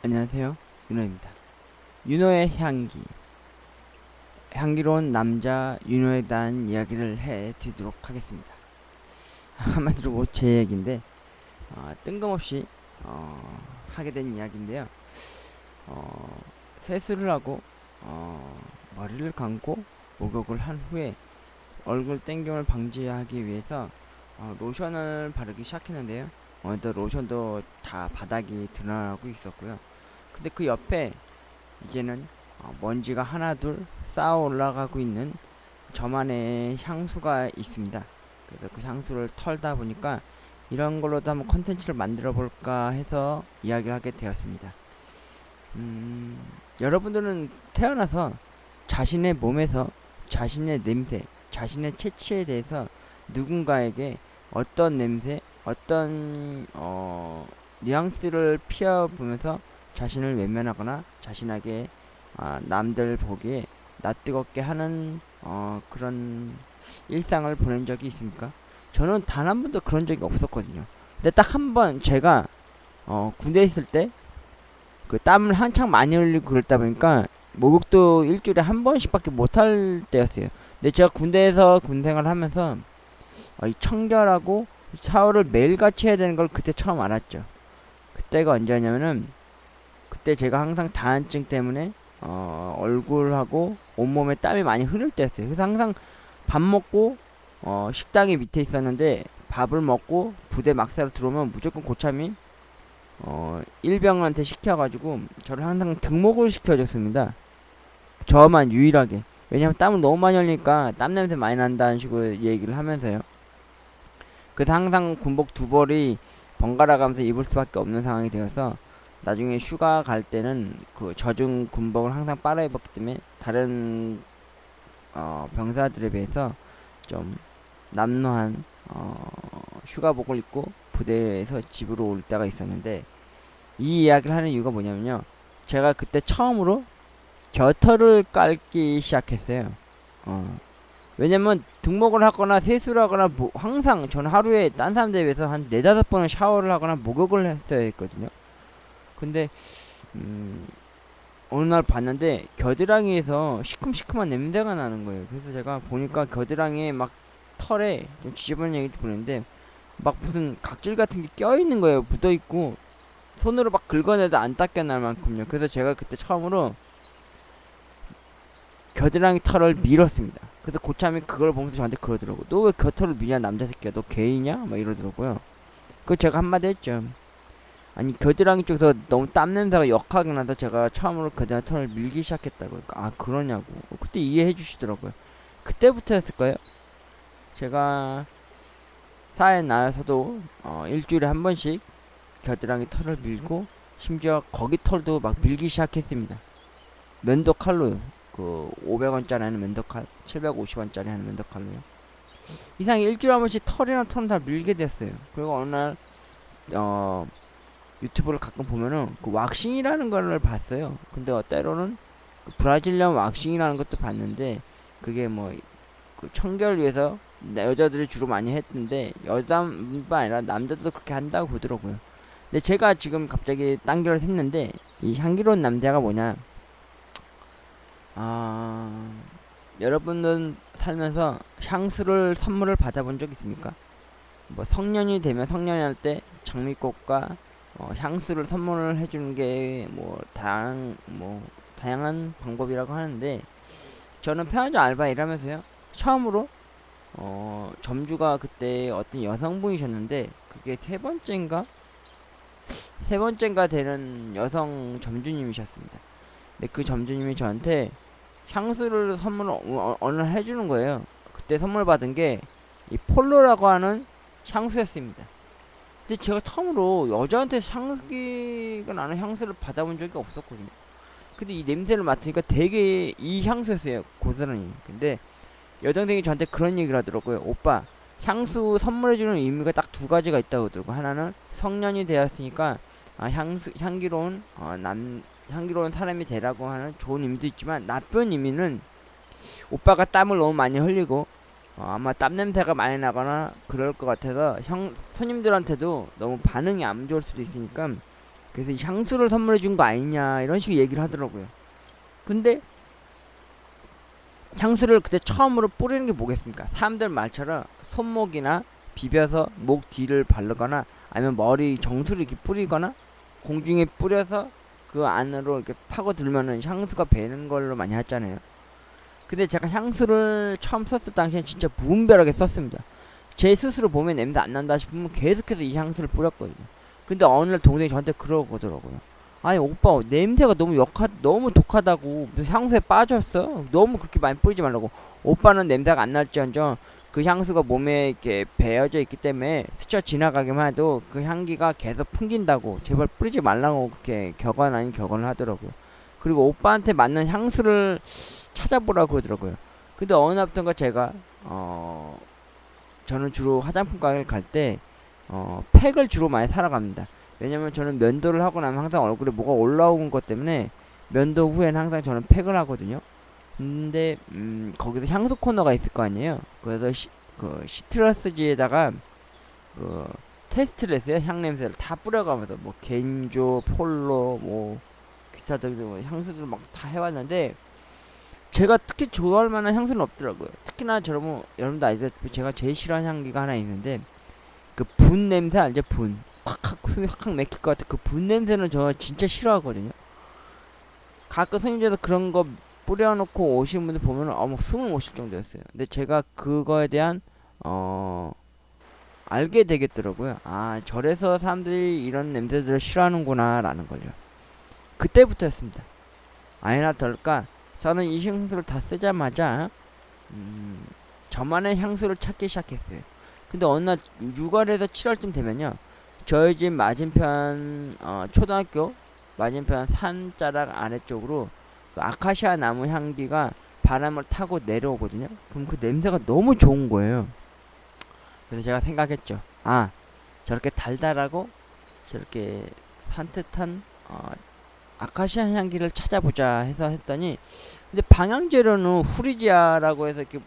안녕하세요. 윤호입니다. 윤호의 향기. 향기로운 남자 윤호에 대한 이야기를 해드리도록 하겠습니다. 한마디로 뭐 제 얘기인데, 뜬금없이, 하게 된 이야기인데요. 어, 세수를 하고, 머리를 감고, 목욕을 한 후에 얼굴 땡김을 방지하기 위해서, 로션을 바르기 시작했는데요. 또 로션도 다 바닥이 드러나고 있었고요. 근데 그 옆에 이제는 먼지가 하나둘 쌓아 올라가고 있는 저만의 향수가 있습니다. 그래서 그 향수를 털다 보니까 이런 걸로도 한번 컨텐츠를 만들어 볼까 해서 이야기를 하게 되었습니다. 여러분들은 태어나서 자신의 몸에서 자신의 냄새, 자신의 체취에 대해서 누군가에게 어떤 냄새, 어떤 뉘앙스를 피워보면서 자신을 외면하거나 자신에게 남들 보기에 낯뜨겁게 하는 그런 일상을 보낸 적이 있습니까? 저는 단 한 번도 그런 적이 없었거든요. 근데 딱 한 번 제가 군대에 있을 때 그 땀을 한창 많이 흘리고 그랬다 보니까 목욕도 일주일에 한 번씩밖에 못 할 때였어요. 근데 제가 군대에서 군생활을 하면서 이 청결하고 샤워를 매일같이 해야 되는 걸 그때 처음 알았죠. 그때가 언제였냐면은 그때 제가 항상 다한증 때문에 얼굴하고 온몸에 땀이 많이 흐를 때였어요. 그래서 항상 밥 먹고 식당이 밑에 있었는데 밥을 먹고 부대 막사로 들어오면 무조건 고참이 일병한테 시켜가지고 저를 항상 등목을 시켜줬습니다. 저만 유일하게. 왜냐면 땀을 너무 많이 흘리니까 땀 냄새 많이 난다는 식으로 얘기를 하면서요. 그래서 항상 군복 두 벌이 번갈아 가면서 입을 수밖에 없는 상황이 되어서 나중에 휴가 갈 때는 그 젖은 군복을 항상 빨아 입었기 때문에 다른 병사들에 비해서 좀 남루한 휴가복을 입고 부대에서 집으로 올 때가 있었는데 이 이야기를 하는 이유가 뭐냐면요. 제가 그때 처음으로 겨털을 깔기 시작했어요. 왜냐면 등목을 하거나 세수를 하거나 항상 저는 하루에 딴 사람들에 비해서 한 네다섯 번은 샤워를 하거나 목욕을 했어야 했거든요. 근데 어느 날 봤는데 겨드랑이에서 시큼시큼한 냄새가 나는 거예요. 그래서 제가 보니까 겨드랑이에 막 털에 좀 지저분한 얘기도 보는데 막 무슨 각질 같은 게 껴있는 거예요. 묻어있고 손으로 막 긁어내도 안 닦여날 만큼요. 그래서 제가 그때 처음으로 겨드랑이 털을 밀었습니다. 그래서 고참이 그걸 보면서 저한테 그러더라고. 너 왜 겨털을 미냐 남자 새끼야. 너 게이냐? 막 이러더라고요. 그 제가 한마디 했죠. 아니 겨드랑이 쪽에서 너무 땀 냄새가 역하게 나서 제가 처음으로 겨드랑이 털을 밀기 시작했다고. 그러니까 아 그러냐고. 그때 이해해 주시더라고요. 그때부터였을 거예요. 제가 사회 나와서도 일주일에 한 번씩 겨드랑이 털을 밀고 심지어 거기 털도 막 밀기 시작했습니다. 면도칼로요. 그 500원짜리 하는 면도칼, 750원짜리 하는 면도칼로요. 이상 일주일에 한 번씩 털이나 털은 다 밀게 됐어요. 그리고 어느 날 어, 유튜브를 가끔 보면은 그 왁싱이라는 거를 봤어요. 근데 때로는 그 브라질리언 왁싱이라는 것도 봤는데 그게 뭐 그 청결을 위해서 여자들이 주로 많이 했는데 여자뿐만 아니라 남자도 그렇게 한다고 보더라고요. 근데 제가 지금 갑자기 딴결을 했는데 이 향기로운 남자가 뭐냐? 아, 여러분은 살면서 향수를 선물을 받아본 적 있습니까? 뭐 성년이 되면 성년이 할 때 장미꽃과 향수를 선물을 해주는 게 뭐 다양한 방법이라고 하는데 저는 편의점 알바 일하면서요 처음으로 점주가 그때 어떤 여성분이셨는데 그게 세 번째인가 되는 여성 점주님이셨습니다. 근데 그 점주님이 저한테 향수를 선물을 어느 날 해주는 거예요. 그때 선물 받은 게 이 폴로라고 하는 향수였습니다. 근데 제가 처음으로 여자한테 향기가 나는 향수를 받아본 적이 없었거든요. 근데 이 냄새를 맡으니까 되게 이 향수였어요. 고스란히. 근데 여동생이 저한테 그런 얘기를 하더라고요. 오빠, 향수 선물해주는 의미가 딱 두 가지가 있다고 그러더라고. 하나는 성년이 되었으니까 향기로운 사람이 되라고 하는 좋은 의미도 있지만 나쁜 의미는 오빠가 땀을 너무 많이 흘리고 아마 땀 냄새가 많이 나거나 그럴 것 같아서 손님들한테도 너무 반응이 안 좋을 수도 있으니까 그래서 이 향수를 선물해 준 거 아니냐 이런 식으로 얘기를 하더라고요. 근데 향수를 그때 처음으로 뿌리는 게 뭐겠습니까? 사람들 말처럼 손목이나 비벼서 목 뒤를 바르거나 아니면 머리 정수를 이렇게 뿌리거나 공중에 뿌려서 그 안으로 이렇게 파고들면은 향수가 배는 걸로 많이 하잖아요. 근데 제가 향수를 처음 썼을 당시엔 진짜 무분별하게 썼습니다. 제 스스로 몸에 냄새 안 난다 싶으면 계속해서 이 향수를 뿌렸거든요. 근데 어느 날 동생이 저한테 그러더라고요. 아니 오빠 냄새가 너무 너무 독하다고 향수에 빠졌어. 너무 그렇게 많이 뿌리지 말라고. 오빠는 냄새가 안 날지언정 그 향수가 몸에 이렇게 배어져 있기 때문에 스쳐 지나가기만 해도 그 향기가 계속 풍긴다고 제발 뿌리지 말라고 그렇게 격언 아닌 격언을 하더라고요. 그리고 오빠한테 맞는 향수를 찾아보라고 그러더라고요. 근데 어느 날부터인가 제가 저는 주로 화장품 가게를 갈 때 팩을 주로 많이 사러 갑니다. 왜냐면 저는 면도를 하고 나면 항상 얼굴에 뭐가 올라오는 것 때문에 면도 후에는 항상 저는 팩을 하거든요. 근데 거기서 향수 코너가 있을 거 아니에요. 그래서 그 시트러스지에다가 그 테스트를 했어요. 향 냄새를 다 뿌려가면서 뭐 겐조, 폴로, 뭐 기타 등등 뭐 향수들 막 다 해왔는데 제가 특히 좋아할 만한 향수는 없더라고요. 특히나 여러분도 아시다시피 제가 제일 싫어하는 향기가 하나 있는데 그 분 냄새 알죠? 분. 확확 숨이 확확 막힐 것 같은 그 분 냄새는 저 진짜 싫어하거든요. 가끔 손님들도 그런 거 뿌려놓고 오시는 분들 보면 어머 숨을 못 쉴 정도였어요. 근데 제가 그거에 대한 알게 되겠더라고요. 아 저래서 사람들이 이런 냄새들을 싫어하는구나 라는 걸요. 그때부터였습니다. 아니나 덜까 저는 이 향수를 다 쓰자마자 저만의 향수를 찾기 시작했어요. 근데 어느 날 6월에서 7월쯤 되면요 저희 집 맞은편 초등학교 맞은편 산자락 아래쪽으로 그 아카시아 나무 향기가 바람을 타고 내려오거든요. 그럼 그 냄새가 너무 좋은 거예요. 그래서 제가 생각했죠. 아 저렇게 달달하고 저렇게 산뜻한 아카시아 향기를 찾아보자 해서 했더니 근데 방향제로는 후리지아라고 해서 이렇게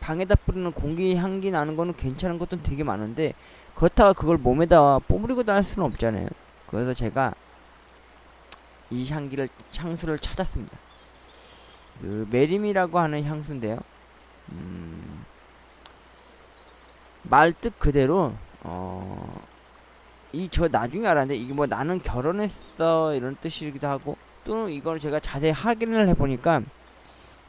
방에다 뿌리는 공기 향기 나는 거는 괜찮은 것도 되게 많은데 그렇다가 그걸 몸에다 뿜뿌리고 다닐 수는 없잖아요. 그래서 제가 이 향수를 찾았습니다. 그 메림이라고 하는 향수인데요. 말 뜻 그대로 저 나중에 알았는데 이게 뭐 나는 결혼했어 이런 뜻이기도 하고 또는 이걸 제가 자세히 확인을 해보니까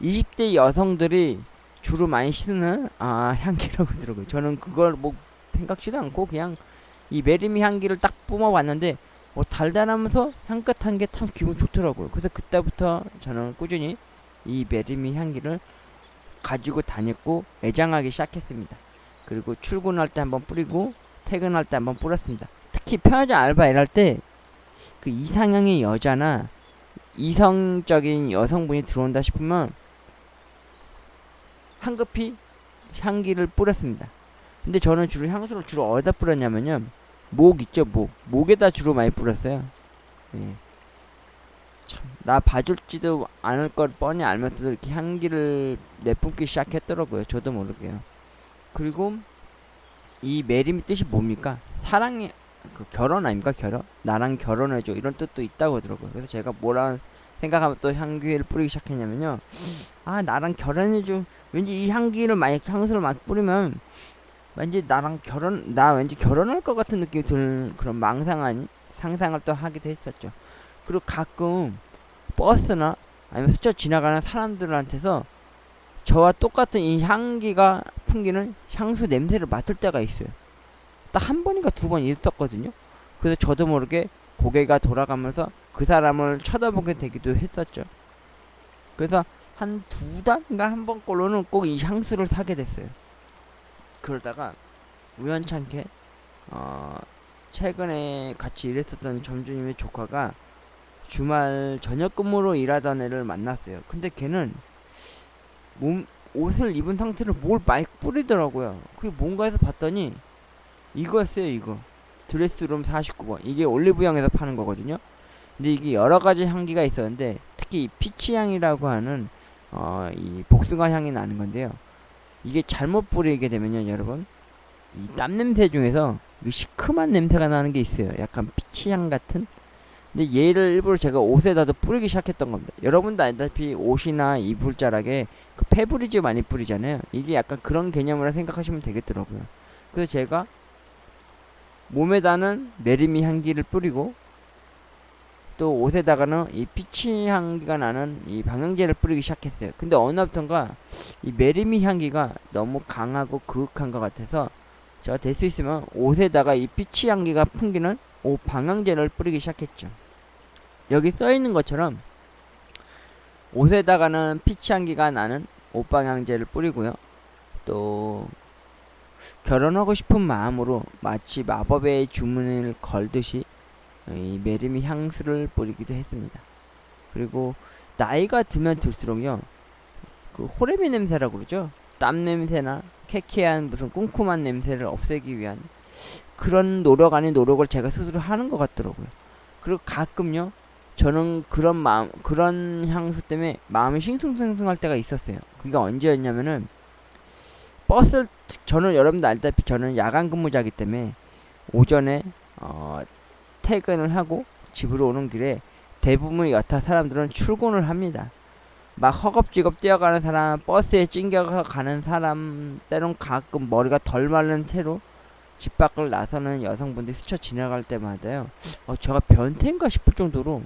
20대 여성들이 주로 많이 쓰는 향기라고 하더라고요. 저는 그걸 뭐 생각지도 않고 그냥 이 메리미 향기를 딱 뿜어봤는데 달달하면서 향긋한 게 참 기분 좋더라고요. 그래서 그때부터 저는 꾸준히 이 메리미 향기를 가지고 다녔고 애장하기 시작했습니다. 그리고 출근할 때 한번 뿌리고 퇴근할 때 한번 뿌렸습니다. 특히 편의점 알바 일할 때 그 이상형의 여자나 이성적인 여성분이 들어온다 싶으면 황급히 향기를 뿌렸습니다. 근데 저는 향수를 주로 어디다 뿌렸냐면요 목 있죠 목에다 주로 많이 뿌렸어요. 예. 참 나 봐줄지도 않을 걸 뻔히 알면서도 이렇게 향기를 내뿜기 시작했더라고요. 저도 모르게요. 그리고 이 메림의 뜻이 뭡니까? 사랑의 결혼 아닙니까? 결혼? 나랑 결혼해줘 이런 뜻도 있다고 하더라고요. 그래서 제가 뭐라 생각하면 또 향기를 뿌리기 시작했냐면요 나랑 결혼해줘. 왠지 이 향수를 막 뿌리면 왠지 나 왠지 결혼할 것 같은 느낌이 드는 그런 상상을 또 하기도 했었죠. 그리고 가끔 버스나 아니면 스쳐 지나가는 사람들한테서 저와 똑같은 이 향기가 풍기는 향수 냄새를 맡을 때가 있어요. 딱 한 번인가 두 번 있었거든요. 그래서 저도 모르게 고개가 돌아가면서 그 사람을 쳐다보게 되기도 했었죠. 그래서 한 두 달인가 한 번 꼴로는 꼭 이 향수를 사게 됐어요. 그러다가 우연찮게 최근에 같이 일했었던 점주님의 조카가 주말 저녁 근무로 일하던 애를 만났어요. 근데 걔는 옷을 입은 상태로 뭘 많이 뿌리더라고요. 그게 뭔가 해서 봤더니 이거였어요. 이거 드레스룸 49번 이게 올리브영에서 파는 거거든요. 근데 이게 여러가지 향기가 있었는데 특히 이 피치향이라고 하는 이 복숭아 향이 나는 건데요. 이게 잘못 뿌리게 되면요 여러분 이 땀 냄새 중에서 이 시큼한 냄새가 나는 게 있어요. 약간 피치향 같은. 근데 얘를 일부러 제가 옷에다도 뿌리기 시작했던 겁니다. 여러분도 알다시피 옷이나 이불자락에 그 페브리즈 많이 뿌리잖아요. 이게 약간 그런 개념으로 생각하시면 되겠더라고요. 그래서 제가 몸에다는 메리미 향기를 뿌리고 또 옷에다가는 이 피치 향기가 나는 이 방향제를 뿌리기 시작했어요. 근데 어느 날부턴가 이 메리미 향기가 너무 강하고 그윽한 것 같아서 제가 될 수 있으면 옷에다가 이 피치 향기가 풍기는 옷 방향제를 뿌리기 시작했죠. 여기 써 있는 것처럼 옷에다가는 피치 향기가 나는 옷 방향제를 뿌리고요. 또 결혼하고 싶은 마음으로 마치 마법의 주문을 걸듯이 이 메리미 향수를 뿌리기도 했습니다. 그리고 나이가 들면 들수록요, 그 호레미 냄새라고 그러죠. 땀 냄새나 쾌쾌한 무슨 쿰쿰한 냄새를 없애기 위한 그런 노력 아닌 노력을 제가 스스로 하는 것 같더라고요. 그리고 가끔요, 저는 그런 향수 때문에 마음이 싱숭생숭할 때가 있었어요. 그게 언제였냐면은 저는 여러분도 알다시피 저는 야간 근무자이기 때문에 오전에 퇴근을 하고 집으로 오는 길에 대부분 여타 사람들은 출근을 합니다. 막 허겁지겁 뛰어가는 사람, 버스에 찡겨서 가는 사람, 때론 가끔 머리가 덜 마른 채로 집 밖을 나서는 여성분들이 스쳐 지나갈 때마다요, 제가 변태인가 싶을 정도로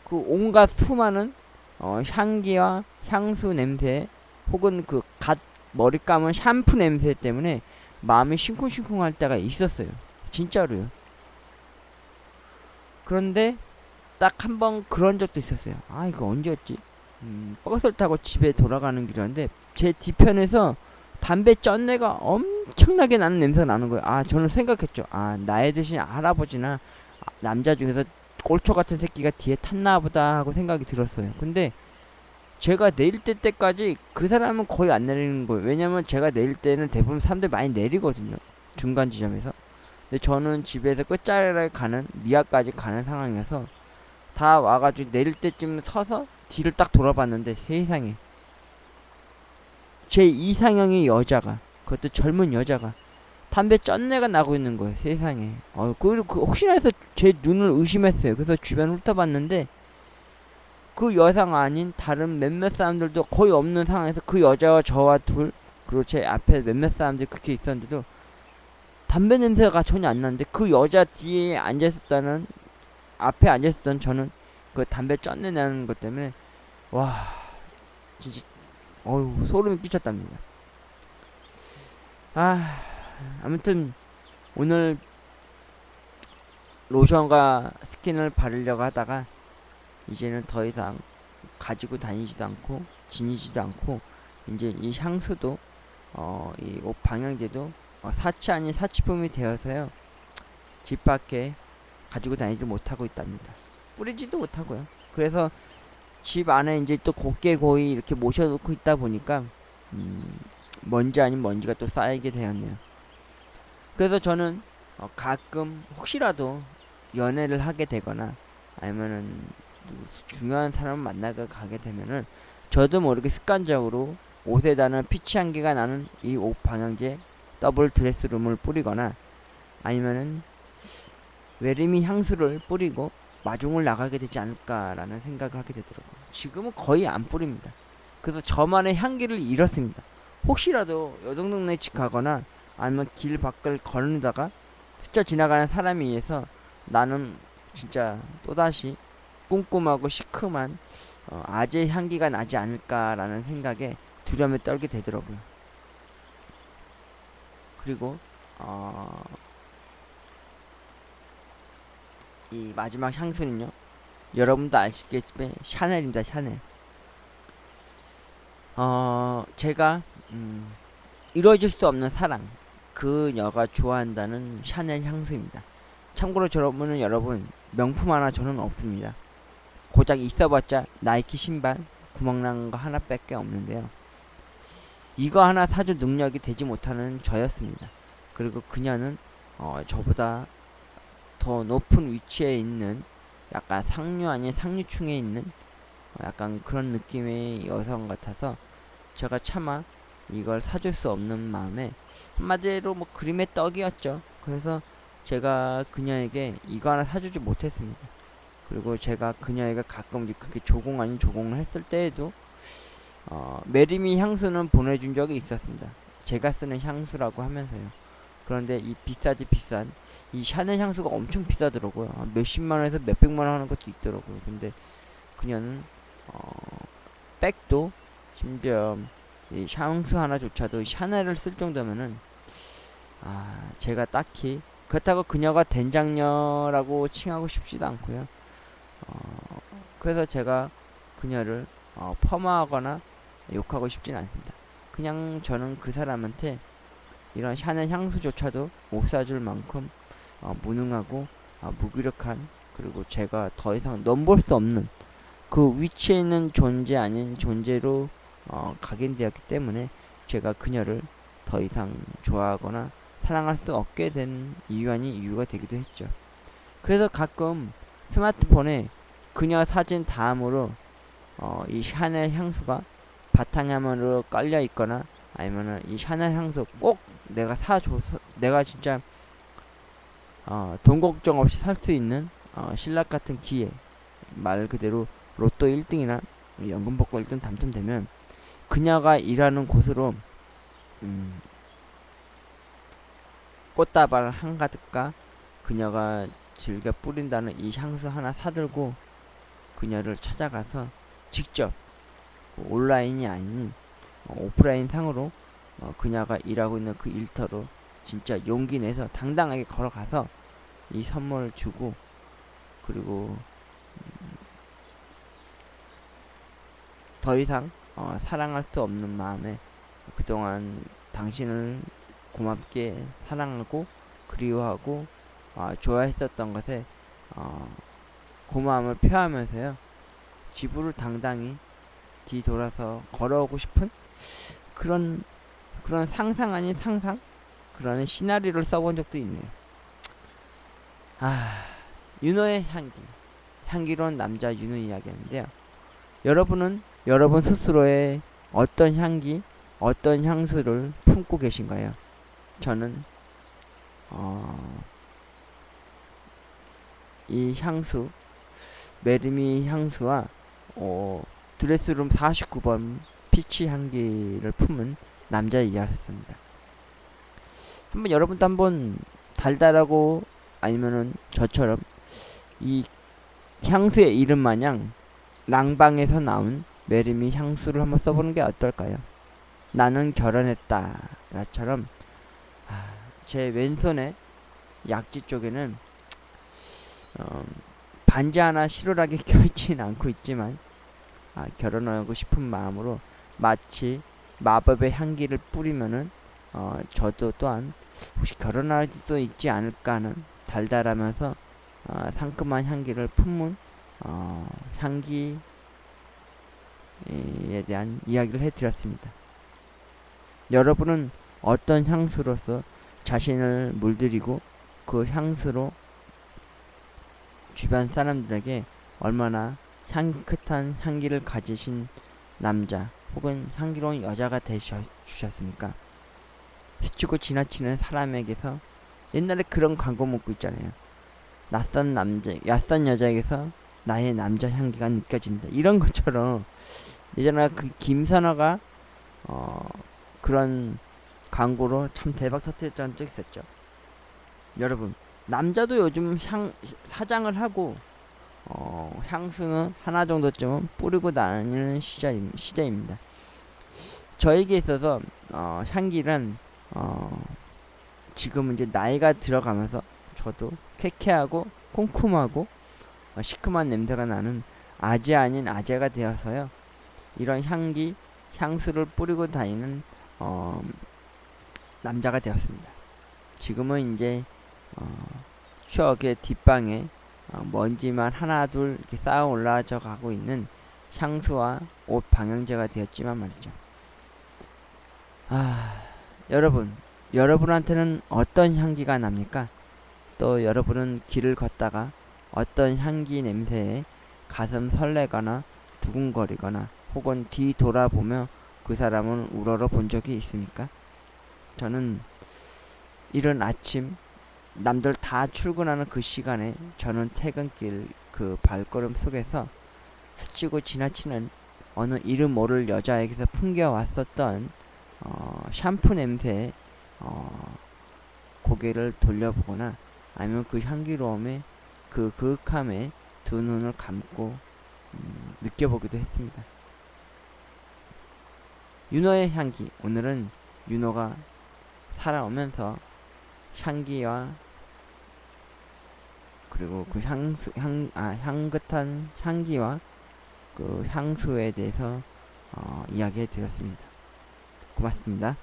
그 온갖 수많은 향기와 향수 냄새 혹은 그 갓 머리 감은 샴푸 냄새 때문에 마음이 싱쿵싱쿵할 때가 있었어요. 진짜로요. 그런데 딱 한 번 그런 적도 있었어요. 아, 이거 언제였지? 버스를 타고 집에 돌아가는 길이었는데 제 뒤편에서 담배 쩐내가 엄청나게 나는 냄새가 나는 거예요. 아, 저는 생각했죠. 아, 나이 드신 할아버지나 남자 중에서 꼴초 같은 새끼가 뒤에 탔나 보다 하고 생각이 들었어요. 근데 제가 내릴 때까지 그 사람은 거의 안 내리는 거예요. 왜냐면 제가 내릴 때는 대부분 사람들이 많이 내리거든요. 중간 지점에서. 근데 저는 집에서 끝자락에 가는 미아까지 가는 상황이어서 다 와가지고 내릴 때쯤 서서 뒤를 딱 돌아봤는데 세상에 제 이상형의 여자가, 그것도 젊은 여자가 담배 쩐내가 나고 있는 거예요. 세상에. 그리고 혹시나 해서 제 눈을 의심했어요. 그래서 주변 훑어봤는데 그 여성 아닌 다른 몇몇 사람들도 거의 없는 상황에서 그 여자와 저와 둘, 그리고 제 앞에 몇몇 사람들이 그렇게 있었는데도 담배 냄새가 전혀 안 나는데 그 여자 뒤에 앉아있었다는, 앞에 앉아있었던 저는 그 담배 쩐내 나는 것 때문에 와, 진짜 소름이 끼쳤답니다. 아무튼 오늘 로션과 스킨을 바르려고 하다가 이제는 더 이상 가지고 다니지도 않고 지니지도 않고 이제 이 향수도 이 옷 방향제도 사치 아닌 사치품이 되어서요, 집 밖에 가지고 다니지 못하고 있답니다. 뿌리지도 못하고요. 그래서 집 안에 이제 또 곱게 고이 이렇게 모셔놓고 있다 보니까 먼지 아닌 먼지가 또 쌓이게 되었네요. 그래서 저는 가끔 혹시라도 연애를 하게 되거나 아니면은 중요한 사람을 만나게 가게 되면은 저도 모르게 습관적으로 옷에다는 피치 향기가 나는 이 옷 방향제 더블 드레스룸을 뿌리거나 아니면은 외리미 향수를 뿌리고 마중을 나가게 되지 않을까라는 생각을 하게 되더라고요. 지금은 거의 안 뿌립니다. 그래서 저만의 향기를 잃었습니다. 혹시라도 여동동네 집 가거나 아니면 길 밖을 걸으다가 스쳐 지나가는 사람에 의해서 나는 진짜 또다시 꼼꼼하고 시큼한 아재 향기가 나지 않을까라는 생각에 두려움에 떨게 되더라고요. 그리고 이 마지막 향수는요, 여러분도 아시겠지만 샤넬입니다. 샤넬. 제가 이루어질 수 없는 사랑, 그녀가 좋아한다는 샤넬 향수입니다. 참고로 여러분 명품 하나 저는 없습니다. 고작 있어봤자 나이키 신발 구멍난 거 하나밖에 없는데요. 이거 하나 사줄 능력이 되지 못하는 저였습니다. 그리고 그녀는 저보다 더 높은 위치에 있는 약간 상류 아닌 상류층에 있는 약간 그런 느낌의 여성 같아서 제가 차마 이걸 사줄 수 없는 마음에 한마디로 뭐 그림의 떡이었죠. 그래서 제가 그녀에게 이거 하나 사주지 못했습니다. 그리고 제가 그녀에게 가끔 그렇게 조공 아닌 조공을 했을 때에도 메리미 향수는 보내준 적이 있었습니다. 제가 쓰는 향수라고 하면서요. 그런데 이 비싸지 비싼 이 샤넬 향수가 엄청 비싸더라고요. 몇십만원에서 몇백만원 하는 것도 있더라고요. 근데 그녀는 백도 심지어 이 향수 하나조차도 샤넬을 쓸 정도면은 제가 딱히 그렇다고 그녀가 된장녀라고 칭하고 싶지도 않고요. 그래서 제가 그녀를 폄하하거나 욕하고 싶진 않습니다. 그냥 저는 그 사람한테 이런 샤넬 향수조차도 못 사줄 만큼 무능하고 무기력한, 그리고 제가 더 이상 넘볼 수 없는 그 위치에 있는 존재 아닌 존재로 각인되었기 때문에 제가 그녀를 더 이상 좋아하거나 사랑할 수 없게 된 이유가 되기도 했죠. 그래서 가끔 스마트폰에 그녀 사진 다음으로 이 샤넬 향수가 바탕화면으로 깔려 있거나 아니면은 이 샤넬 향수 꼭 내가 사줘서 내가 진짜 돈 걱정 없이 살 수 있는 신락 같은 기회, 말 그대로 로또 1등이나 연금 복권 1등 당첨되면 그녀가 일하는 곳으로 꽃다발 한가득과 그녀가 즐겨 뿌린다는 이 향수 하나 사들고 그녀를 찾아가서 직접 온라인이 아닌 오프라인 상으로 그녀가 일하고 있는 그 일터로 진짜 용기 내서 당당하게 걸어가서 이 선물을 주고, 그리고 더 이상 사랑할 수 없는 마음에 그동안 당신을 고맙게 사랑하고 그리워하고 좋아했었던 것에 고마움을 표하면서요, 집으로 당당히 뒤돌아서 걸어오고 싶은 그런 상상 아닌 상상, 그런 시나리오를 써본 적도 있네요. 윤호의 향기로운 남자 윤호 이야기였는데요. 여러분은 여러분 스스로의 어떤 향기, 어떤 향수를 품고 계신가요? 저는 이 향수, 메리미 향수와 드레스룸 49번 피치 향기를 품은 남자이었습니다. 여러분도 한번 달달하고 아니면은 저처럼 이 향수의 이름 마냥 랑방에서 나온 메리미 향수를 한번 써보는 게 어떨까요? 나는 결혼했다 나처럼 제 왼손에 약지 쪽에는 반지 하나 실오라게 껴있진 않고 있지만 결혼하고 싶은 마음으로 마치 마법의 향기를 뿌리면은 저도 또한 혹시 결혼할 수도 있지 않을까 하는 달달하면서 상큼한 향기를 품은 향기에 대한 이야기를 해드렸습니다. 여러분은 어떤 향수로서 자신을 물들이고 그 향수로 주변 사람들에게 얼마나 향긋한 향기를 가지신 남자 혹은 향기로운 여자가 되주셨습니까? 스치고 지나치는 사람에게서 옛날에 그런 광고 문구 있잖아요. 낯선 여자에게서 나의 남자 향기가 느껴진다. 이런 것처럼 예전에 그 김선아가 그런 광고로 참 대박 터뜨렸던 적 있었죠. 여러분, 남자도 요즘 사장을 하고 향수는 하나 정도쯤은 뿌리고 다니는 시대입니다. 저에게 있어서 향기란 지금은 이제 나이가 들어가면서 저도 쾌쾌하고 쿰쿰하고 시큼한 냄새가 나는 아재 아닌 아재가 되어서요, 이런 향수를 뿌리고 다니는 남자가 되었습니다. 지금은 이제 추억의 뒷방에 먼지만 하나 둘 이렇게 쌓아 올라져 가고 있는 향수와 옷 방향제가 되었지만 말이죠. 여러분한테는 어떤 향기가 납니까? 또 여러분은 길을 걷다가 어떤 향기 냄새에 가슴 설레거나 두근거리거나 혹은 뒤돌아보며 그 사람을 우러러 본 적이 있습니까? 저는 이른 아침 남들 다 출근하는 그 시간에 저는 퇴근길 그 발걸음 속에서 스치고 지나치는 어느 이름 모를 여자에게서 풍겨왔었던 샴푸 냄새에 고개를 돌려보거나 아니면 그 향기로움에 그 그윽함에 두 눈을 감고 느껴보기도 했습니다. 윤호의 향기. 오늘은 윤호가 살아오면서 향기와 그리고 그 향긋한 향기와 그 향수에 대해서 이야기해 드렸습니다. 고맙습니다.